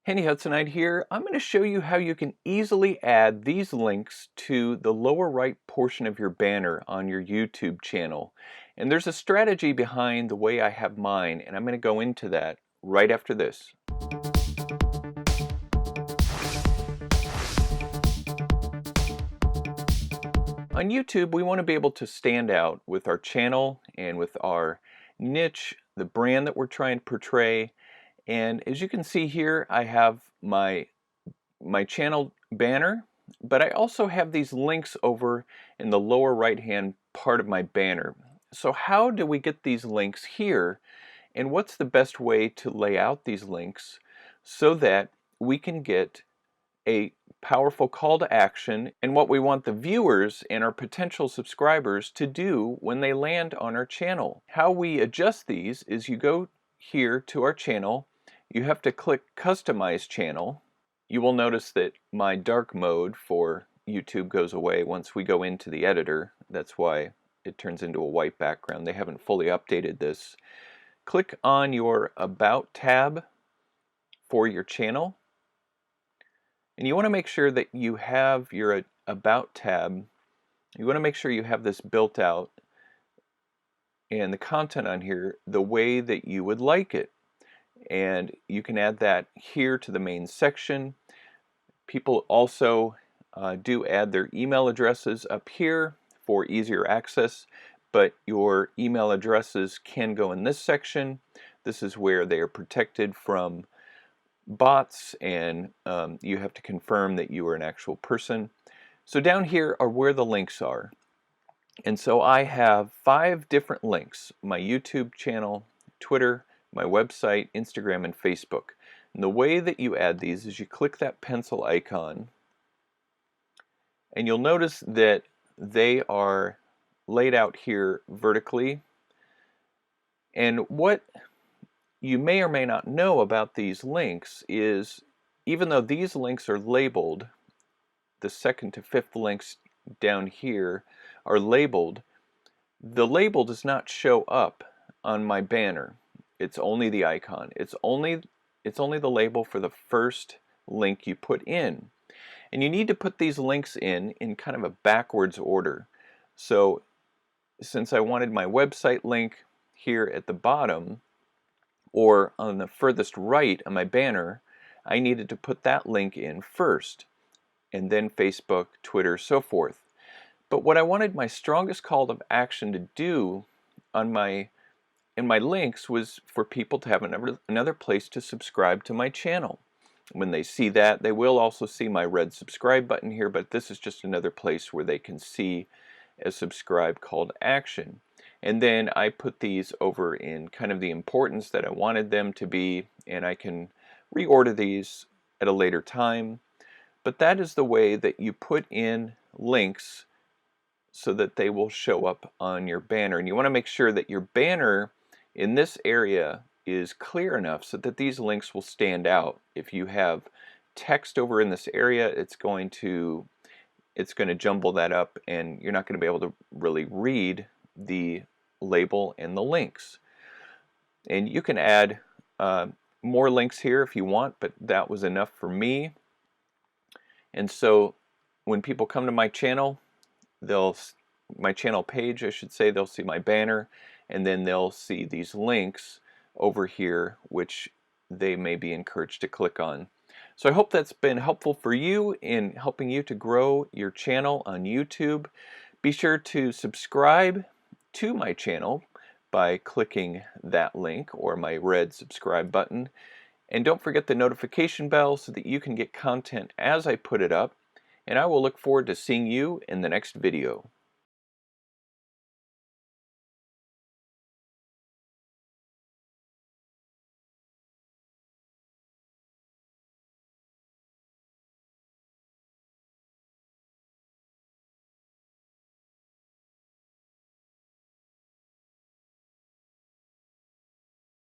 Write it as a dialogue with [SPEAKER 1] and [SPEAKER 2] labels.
[SPEAKER 1] Handy Hudsonite here. I'm going to show you how you can easily add these links to the lower right portion of your banner on your YouTube channel. And there's a strategy behind the way I have mine, and I'm going to go into that right after this. On YouTube, we want to be able to stand out with our channel and with our niche, the brand that we're trying to portray. And as you can see here, I have my channel banner, but I also have these links over in the lower right hand part of my banner. So how do we get these links here, and what's the best way to lay out these links so that we can get a powerful call to action and what we want the viewers and our potential subscribers to do when they land on our channel? How we adjust these is you go here to our channel, you have to click Customize Channel. You will notice that my dark mode for YouTube goes away once we go into the editor. That's why it turns into a white background. They haven't fully updated this. Click on your About tab for your channel. And you want to make sure that you have your About tab. You want to make sure you have this built out and the content on here the way that you would like it. And you can add that here to the main section. People also do add their email addresses up here for easier access, but your email addresses can go in this section. This is where they are protected from bots, and you have to confirm that you are an actual person. So down here are where the links are. And so I have 5 different links: my YouTube channel, Twitter, my website, Instagram, and Facebook. And the way that you add these is you click that pencil icon, and you'll notice that they are laid out here vertically. And what you may or may not know about these links is, even though these links are labeled, the 2nd to 5th links down here are labeled, the label does not show up on my banner. It's only the icon. It's only the label for the first link you put in. And you need to put these links in kind of a backwards order. So since I wanted my website link here at the bottom, or on the furthest right on my banner, I needed to put that link in first, and then Facebook, Twitter, so forth. But what I wanted my strongest call to action to do in my links was for people to have another place to subscribe to my channel. When they see that, they will also see my red subscribe button here, but this is just another place where they can see a subscribe call to action. And then I put these over in kind of the importance that I wanted them to be, and I can reorder these at a later time. But that is the way that you put in links so that they will show up on your banner. And you want to make sure that your banner in this area is clear enough so that these links will stand out. If you have text over in this area, it's going to jumble that up, and you're not going to be able to really read the label and the links. And you can add more links here if you want, but that was enough for me. And so when people come to my channel, my channel page, I should say, they'll see my banner, and then they'll see these links over here, which they may be encouraged to click on. So I hope that's been helpful for you in helping you to grow your channel on YouTube. Be sure to subscribe to my channel by clicking that link or my red subscribe button. And don't forget the notification bell so that you can get content as I put it up. And I will look forward to seeing you in the next video.